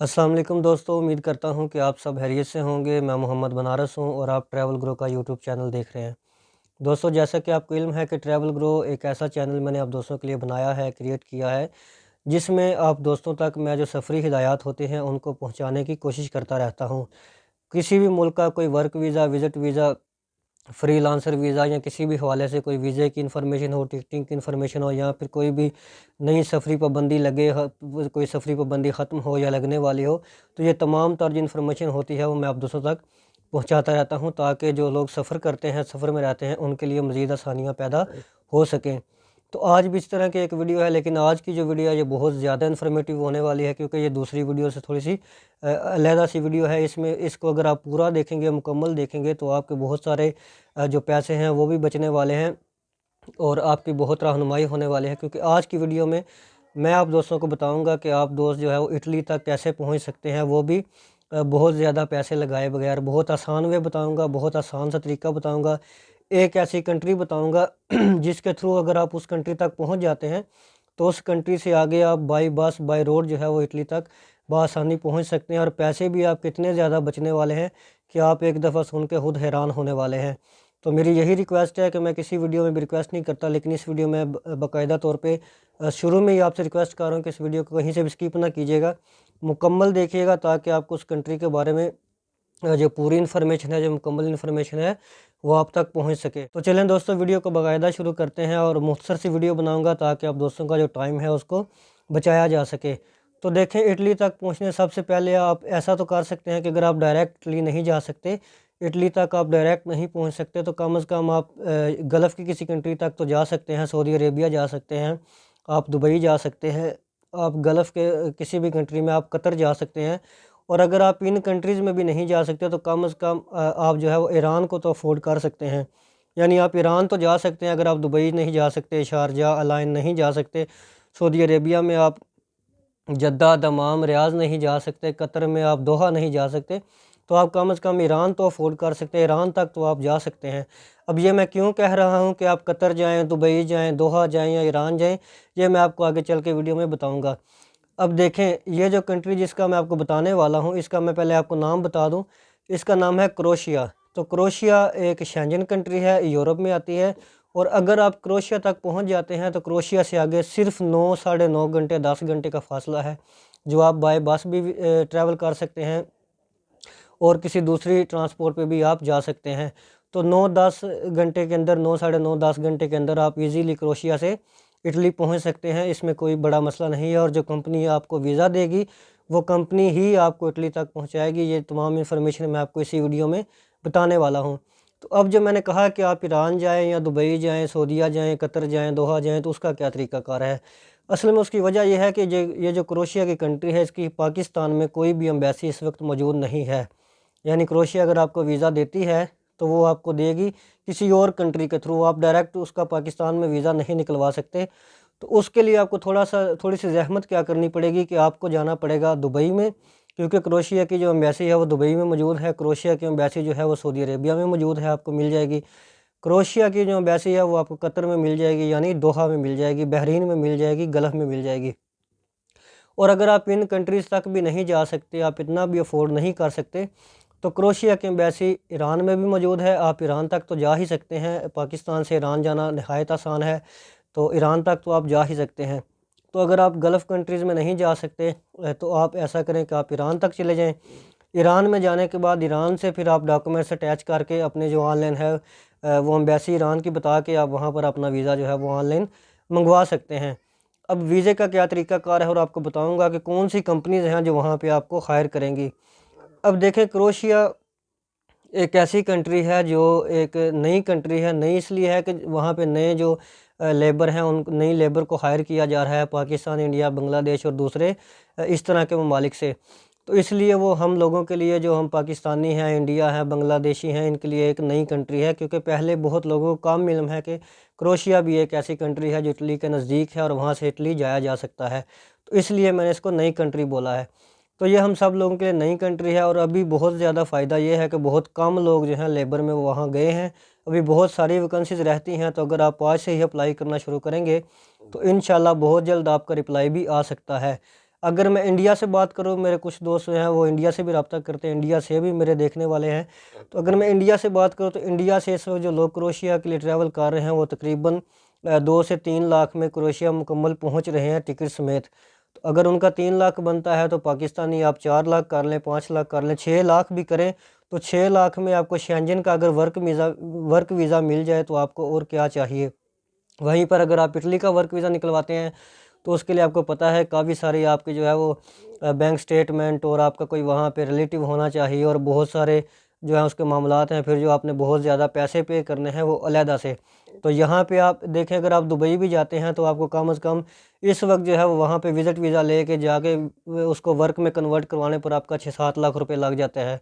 अस्सलाम वालेकुम दोस्तों, उम्मीद करता हूँ कि आप सब खैरियत से होंगे। मैं मोहम्मद बनारस हूँ और आप ट्रैवल ग्रो का यूट्यूब चैनल देख रहे हैं। दोस्तों, जैसा कि आपको इल्म है कि ट्रैवल ग्रो एक ऐसा चैनल मैंने आप दोस्तों के लिए बनाया है, क्रिएट किया है, जिसमें आप दोस्तों तक मैं जो सफ़री हिदायत होती हैं उनको पहुँचाने की कोशिश करता रहता हूँ। किसी भी मुल्क का कोई work visa, visit visa, freelancer visa या किसी भी हवाले से कोई वीज़े की इन्फॉर्मेशन हो, टिकटिंग की इन्फॉर्मेशन हो या फिर कोई भी नई सफ़री पाबंदी लगे कोई सफ़री पाबंदी ख़त्म हो या लगने वाली हो, तो ये तमाम तर जो इन्फॉर्मेशन होती है वो मैं आप दोस्तों तक पहुंचाता रहता हूं, ताकि जो लोग सफ़र करते हैं, सफ़र में रहते हैं, उनके लिए मज़ीद आसानियाँ पैदा हो सकें। तो आज भी इस तरह की एक वीडियो है, लेकिन आज की जो वीडियो है ये बहुत ज़्यादा इन्फॉर्मेटिव होने वाली है, क्योंकि ये दूसरी वीडियो से थोड़ी सी अलहदा सी वीडियो है। इसमें इसको अगर आप पूरा देखेंगे, मुकम्मल देखेंगे, तो आपके बहुत सारे जो पैसे हैं वो भी बचने वाले हैं और आपकी बहुत रहनुमाई होने वाली है। क्योंकि आज की वीडियो में मैं आप दोस्तों को बताऊंगा कि आप दोस्त जो है वो इटली तक कैसे पहुंच सकते हैं, वो भी बहुत ज़्यादा पैसे लगाए बगैर। बहुत आसान वे बताऊंगा, बहुत आसान सा तरीका बताऊंगा। एक ऐसी कंट्री बताऊंगा जिसके थ्रू अगर आप उस कंट्री तक पहुंच जाते हैं, तो उस कंट्री से आगे आप बाई बस, बाई रोड जो है वो इटली तक बआसानी पहुंच सकते हैं। और पैसे भी आप कितने ज़्यादा बचने वाले हैं कि आप एक दफ़ा सुन के खुद हैरान होने वाले हैं। तो मेरी यही रिक्वेस्ट है कि मैं किसी वीडियो में भी रिक्वेस्ट नहीं करता, लेकिन इस वीडियो में बाकायदा तौर पे शुरू में ही आपसे रिक्वेस्ट कर रहा हूँ कि इस वीडियो को कहीं से भी स्किप ना कीजिएगा, मुकम्मल देखिएगा, ताकि आपको उस कंट्री के बारे में जो पूरी इन्फॉर्मेशन है, जो मुकम्मल इन्फॉर्मेशन है, वो आप तक पहुंच सके। तो चलें दोस्तों, वीडियो को बाकायदा शुरू करते हैं और मुख्तसर सी वीडियो बनाऊंगा ताकि आप दोस्तों का जो टाइम है उसको बचाया जा सके। तो देखें, इटली तक पहुंचने सबसे पहले आप ऐसा तो कर सकते हैं कि अगर आप डायरेक्टली नहीं जा सकते, इटली तक आप डायरेक्ट नहीं पहुंच सकते, तो कम से कम आप गल्फ़ की किसी कंट्री तक तो जा सकते हैं। सऊदी अरेबिया जा सकते हैं, आप दुबई जा सकते हैं, आप गल्फ़ के किसी भी कंट्री में, आप कतर जा सकते हैं। और अगर आप इन कंट्रीज़ में भी नहीं जा सकते, तो कम से कम आप जो है वो ईरान को तो अफोर्ड कर सकते हैं। यानी आप ईरान तो जा सकते हैं। अगर आप दुबई नहीं जा सकते, शारजा, अलाइन नहीं जा सकते, सऊदी अरेबिया में आप जद्दा, दमाम, रियाज़ नहीं जा सकते, कतर में आप दोहा नहीं जा सकते, तो आप कम से कम ईरान तो अफोर्ड कर सकते हैं। ईरान तक तो आप जा सकते हैं। अब ये मैं क्यों कह रहा हूँ कि आप कतर जाएँ, दुबई जाएँ, दोहा जाएँ या ईरान जाएँ, ये मैं आपको आगे चल के वीडियो में बताऊँगा। अब देखें, ये जो कंट्री जिसका मैं आपको बताने वाला हूँ, इसका मैं पहले आपको नाम बता दूँ। इसका नाम है क्रोशिया। तो क्रोशिया एक शेंजन कंट्री है, यूरोप में आती है। और अगर आप क्रोशिया तक पहुँच जाते हैं, तो क्रोशिया से आगे सिर्फ 9 साढ़े 9 घंटे, 10 घंटे का फ़ासला है, जो आप बाय बस भी ट्रैवल कर सकते हैं और किसी दूसरी ट्रांसपोर्ट पे भी आप जा सकते हैं। तो 9-10 घंटे के अंदर, 9 साढ़े 9 10 घंटे के अंदर आप इजीली क्रोशिया से इटली पहुंच सकते हैं। इसमें कोई बड़ा मसला नहीं है। और जो कंपनी आपको वीज़ा देगी, वो कंपनी ही आपको इटली तक पहुंचाएगी। ये तमाम इन्फॉर्मेशन मैं आपको इसी वीडियो में बताने वाला हूं। तो अब जो मैंने कहा कि आप ईरान जाएँ या दुबई जाएँ, सऊदीया जाएँ, कतर जाएँ, दोहा जाएँ, तो उसका क्या तरीक़ाकार है? असल में उसकी वजह यह है कि ये जो क्रोशिया की कंट्री है, इसकी पाकिस्तान में कोई भी एम्बेसी इस वक्त मौजूद नहीं है। यानी क्रोशिया अगर आपको वीज़ा देती है, तो वो आपको देगी किसी और कंट्री के थ्रू, आप डायरेक्ट उसका पाकिस्तान में वीज़ा नहीं निकलवा सकते। तो उसके लिए आपको थोड़ी सी ज़हमत क्या करनी पड़ेगी कि आपको जाना पड़ेगा दुबई में, क्योंकि क्रोशिया की जो एम्बेसी है वो दुबई में मौजूद है। क्रोशिया की एम्बेसी जो है वो सऊदी अरेबिया में मौजूद है, आपको मिल जाएगी। क्रोशिया की जो एम्बेसी है वो आपको कतर में मिल जाएगी, यानी दोहा में मिल जाएगी, बहरीन में मिल जाएगी, गल्फ़ में मिल जाएगी। और अगर आप इन कंट्रीज़ तक भी नहीं जा सकते, आप इतना भी अफोर्ड नहीं कर सकते, तो क्रोशिया की एम्बेसी ईरान में भी मौजूद है। आप ईरान तक तो जा ही सकते हैं, पाकिस्तान से ईरान जाना नहायत आसान है, तो ईरान तक तो आप जा ही सकते हैं। तो अगर आप गल्फ़ कंट्रीज़ में नहीं जा सकते, तो आप ऐसा करें कि आप ईरान तक चले जाएँ। ईरान में जाने के बाद ईरान से फिर आप डॉक्यूमेंट्स अटैच करके अपने जो ऑनलाइन है, वो एम्बेसी ईरान की बता के आप वहाँ पर अपना वीज़ा जो है वो ऑनलाइन मंगवा सकते हैं। अब वीज़े का क्या तरीक़ाकार है, और आपको बताऊँगा कि कौन सी कंपनीज़ हैं जो वहाँ पे आपको हायर करेंगी। अब देखें, क्रोशिया एक ऐसी कंट्री है जो एक नई कंट्री है। नई इसलिए है कि वहाँ पे नए जो लेबर हैं, उन नई लेबर को हायर किया जा रहा है पाकिस्तान, इंडिया, बांग्लादेश और दूसरे इस तरह के ममालिक से। तो इसलिए वो हम लोगों के लिए, जो हम पाकिस्तानी हैं, इंडिया है, बांग्लादेशी हैं, इनके लिए एक नई कंट्री है। क्योंकि पहले बहुत लोगों को कम इल्म है कि क्रोशिया भी एक ऐसी कंट्री है जो इटली के नज़दीक है और वहाँ से इटली जाया जा सकता है। तो इसलिए मैंने इसको नई कंट्री बोला है। तो ये हम सब लोगों के लिए नई कंट्री है। और अभी बहुत ज़्यादा फ़ायदा ये है कि बहुत कम लोग जो हैं लेबर में वो वहाँ गए हैं। अभी बहुत सारी वैकेंसीज़ रहती हैं, तो अगर आप आज से ही अप्लाई करना शुरू करेंगे, तो इंशाल्लाह बहुत जल्द आपका रिप्लाई भी आ सकता है। अगर मैं इंडिया से बात करूँ, मेरे कुछ दोस्त हैं वो इंडिया से भी रब्ता करते हैं, इंडिया से भी मेरे देखने वाले हैं। तो अगर मैं इंडिया से बात करूँ तो इंडिया से इस वक्त जो लोग क्रोएशिया के लिए ट्रैवल कर रहे हैं वो तकरीबन 2 से 3 लाख में क्रोएशिया मुकम्मल पहुँच रहे हैं टिकट समेत। तो अगर उनका 3 लाख बनता है तो पाकिस्तानी आप 4 लाख कर लें, 5 लाख कर लें, 6 लाख भी करें तो 6 लाख में आपको शेंजन का अगर वर्क वीज़ा मिल जाए तो आपको और क्या चाहिए। वहीं पर अगर आप इटली का वर्क वीज़ा निकलवाते हैं तो उसके लिए आपको पता है काफ़ी सारी आपके जो है वो बैंक स्टेटमेंट और आपका कोई वहाँ पे रिलेटिव होना चाहिए और बहुत सारे जो है उसके मामलात हैं। फिर जो आपने बहुत ज़्यादा पैसे पे करने हैं वो अलहदा से। तो यहाँ पे आप देखें, अगर आप दुबई भी जाते हैं तो आपको कम से कम इस वक्त जो है वो वहाँ पे विज़िट वीज़ा लेके जाके उसको वर्क में कन्वर्ट करवाने पर आपका 6-7 लाख रुपए लग जाता है।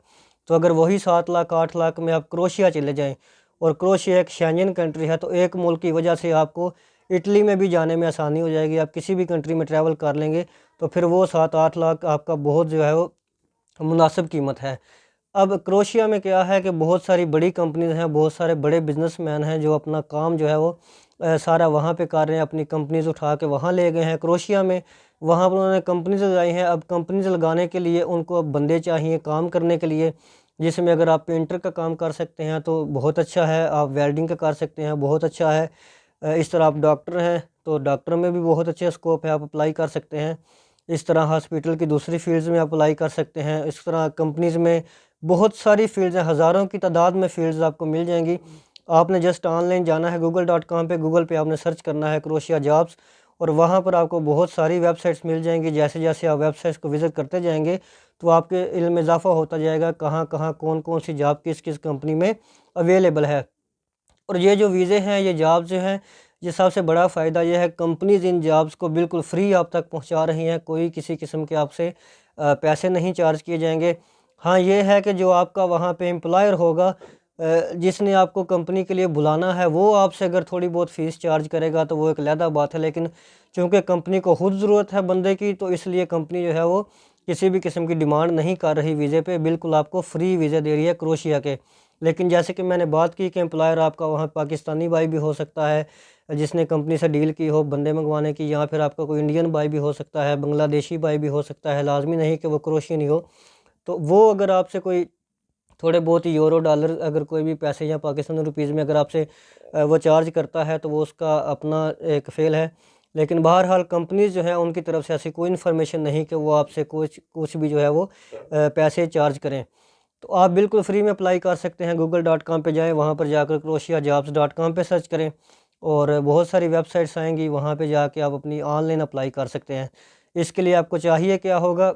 तो अगर वही 7 लाख 8 लाख में आप क्रोएशिया चले जाएँ और क्रोएशिया एक शेंजन कंट्री है, तो एक मुल्क की वजह से आपको इटली में भी जाने में आसानी हो जाएगी। आप किसी भी कंट्री में ट्रैवल कर लेंगे तो फिर वो 7-8 लाख आपका बहुत जो है वो मुनासिब कीमत है। अब क्रोएशिया में क्या है कि बहुत सारी बड़ी कंपनीज़ हैं, बहुत सारे बड़े बिजनेसमैन हैं जो अपना काम जो है वो सारा वहाँ पे कर रहे हैं, अपनी कंपनीज़ उठा के वहाँ ले गए हैं क्रोएशिया में। वहाँ पर उन्होंने कंपनीज़ लगाई हैं। अब कंपनीज़ लगाने के लिए उनको अब बंदे चाहिए काम करने के लिए, जिसमें अगर आप पेंटर का काम कर सकते हैं तो बहुत अच्छा है, आप वेल्डिंग का कर सकते हैं बहुत अच्छा है। इस तरह आप डॉक्टर हैं तो डॉक्टर में भी बहुत अच्छे स्कोप है, आप अप्लाई कर सकते हैं। इस तरह हॉस्पिटल की दूसरी फ़ील्ड्स में अप्लाई कर सकते हैं। इस तरह कंपनीज़ में बहुत सारी फ़ील्ड्स हैं, हज़ारों की तादाद में फ़ील्ड्स आपको मिल जाएंगी। आपने जस्ट ऑनलाइन जाना है google.com पे, गूगल पे आपने सर्च करना है क्रोएशिया जॉब्स और वहाँ पर आपको बहुत सारी वेबसाइट्स मिल जाएंगी। जैसे जैसे आप वेबसाइट्स को विज़िट करते जाएंगे तो आपके इल्म में इजाफ़ा होता जाएगा, कहाँ कहाँ कौन कौन सी जॉब किस किस कंपनी में अवेलेबल है। और ये जो वीज़े हैं, ये जॉब्स जो हैं, ये सबसे बड़ा फ़ायदा ये है कंपनीज़ इन जॉब्स को बिल्कुल फ्री आप तक पहुंचा रही हैं। कोई किसी किस्म के आपसे पैसे नहीं चार्ज किए जाएंगे। हाँ, ये है कि जो आपका वहाँ पे एम्प्लॉयर होगा, जिसने आपको कंपनी के लिए बुलाना है, वो आपसे अगर थोड़ी बहुत फ़ीस चार्ज करेगा तो वो एक अलहदा बात है। लेकिन चूँकि कंपनी को खुद ज़रूरत है बंदे की, तो इसलिए कंपनी जो है वो किसी भी किस्म की डिमांड नहीं कर रही वीज़े पे, बिल्कुल आपको फ्री वीज़े दे रही है क्रोएशिया के। लेकिन जैसे कि मैंने बात की कि एम्प्लॉयर आपका वहाँ पाकिस्तानी भाई भी हो सकता है जिसने कंपनी से डील की हो बंदे मंगवाने की, या फिर आपका कोई इंडियन भाई भी हो सकता है, बांग्लादेशी भाई भी हो सकता है, लाजमी नहीं कि वो क्रोएशियन ही हो। तो वो अगर आपसे कोई थोड़े बहुत ही यूरो डॉलर अगर कोई भी पैसे या पाकिस्तानी रुपीज़ में अगर आपसे वो चार्ज करता है तो वो उसका अपना एक फ़ेल है। लेकिन बहरहाल कंपनीज़ जो हैं उनकी तरफ से ऐसी कोई इन्फॉर्मेशन नहीं कि वो आपसे कुछ कुछ भी जो है वो पैसे चार्ज करें। तो आप बिल्कुल फ्री में अप्लाई कर सकते हैं। google.com पे जाएँ, वहाँ पर जाकर croatiajobs.com पे सर्च करें और बहुत सारी वेबसाइट्स आएँगी, वहाँ पे जाके आप अपनी ऑनलाइन अप्लाई कर सकते हैं। इसके लिए आपको चाहिए क्या होगा,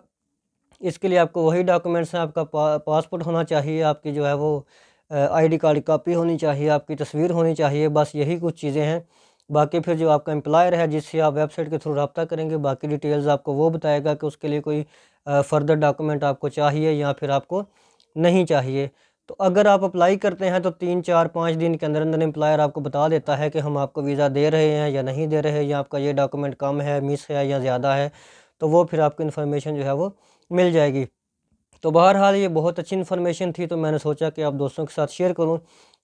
इसके लिए आपको वही डॉक्यूमेंट्स हैं, आपका पासपोर्ट होना चाहिए, आपकी जो है वो आईडी कार्ड की कॉपी होनी चाहिए, आपकी तस्वीर होनी चाहिए, बस यही कुछ चीज़ें हैं। बाकी फिर जो आपका एम्प्लॉयर है जिससे आप वेबसाइट के थ्रू रब्ता करेंगे, बाकी डिटेल्स आपको वो बताएगा कि उसके लिए कोई फ़र्दर डॉक्यूमेंट आपको चाहिए या फिर आपको नहीं चाहिए। तो अगर आप अप्लाई करते हैं तो 3, 4, 5 दिन के अंदर अंदर एम्प्लॉयर आपको बता देता है कि हम आपको वीज़ा दे रहे हैं या नहीं दे रहे हैं, या आपका ये डॉक्यूमेंट कम है, मिस है या ज़्यादा है। तो वो फिर आपको इन्फॉर्मेशन जो है वो मिल जाएगी। तो बहरहाल ये बहुत अच्छी इन्फॉर्मेशन थी, तो मैंने सोचा कि आप दोस्तों के साथ शेयर करूं,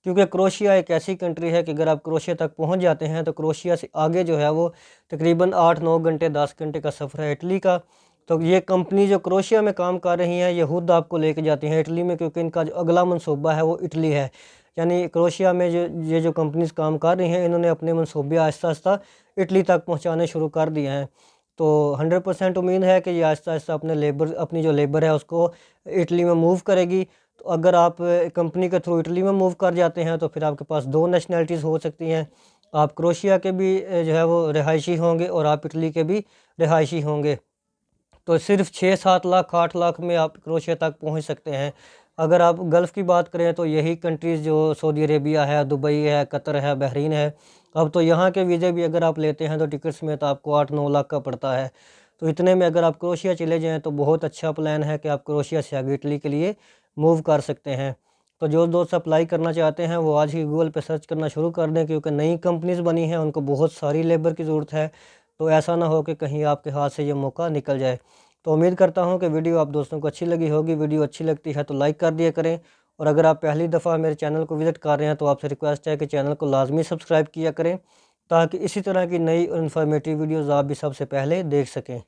क्योंकि क्रोएशिया एक ऐसी कंट्री है कि अगर आप क्रोएशिया तक पहुंच जाते हैं तो क्रोएशिया से आगे जो है वो तकरीबन 8-9 घंटे 10 घंटे का सफ़र है इटली का। तो ये कंपनी जो क्रोएशिया में काम कर रही हैं ये खुद आपको लेके जाती हैं इटली में, क्योंकि इनका जो अगला मनसूबा है वो इटली है। यानी क्रोएशिया में जो कंपनीज़ काम कर रही हैं, इन्होंने अपने मनसूबे आहिस्ता आहिस्ता इटली तक पहुँचाने शुरू कर दिए हैं। तो 100% उम्मीद है कि ये आहिस्ता आहिस्ता अपनी जो लेबर है उसको इटली में मूव करेगी। तो अगर आप कंपनी के थ्रू इटली में मूव कर जाते हैं तो फिर आपके पास 2 नेशनैलिटीज़ हो सकती हैं। आप क्रोएशिया के भी जो है वो रिहायशी होंगे और आप इटली के भी रिहायशी होंगे। तो सिर्फ 6-7 लाख 8 लाख में आप क्रोएशिया तक पहुंच सकते हैं। अगर आप गल्फ़ की बात करें तो यही कंट्रीज़ जो सऊदी अरेबिया है, दुबई है, कतर है, बहरीन है। अब तो यहाँ के वीज़े भी अगर आप लेते हैं तो टिकट्स में तो आपको 8-9 लाख का पड़ता है। तो इतने में अगर आप क्रोएशिया चले जाएँ तो बहुत अच्छा प्लान है कि आप क्रोएशिया से आगे इटली के लिए मूव कर सकते हैं। तो जो दोस्त अप्लाई करना चाहते हैं वो आज ही गूगल पे सर्च करना शुरू कर दें, क्योंकि नई कंपनीज़ बनी हैं, उनको बहुत सारी लेबर की ज़रूरत है। तो ऐसा ना हो कि कहीं आपके हाथ से ये मौका निकल जाए। तो उम्मीद करता हूँ कि वीडियो आप दोस्तों को अच्छी लगी होगी। वीडियो अच्छी लगती है तो लाइक कर दिया करें, और अगर आप पहली दफ़ा मेरे चैनल को विज़िट कर रहे हैं तो आपसे रिक्वेस्ट है कि चैनल को लाजमी सब्सक्राइब किया करें, ताकि इसी तरह की नई और इन्फॉर्मेटिव वीडियोज़ आप भी सबसे पहले देख सकें।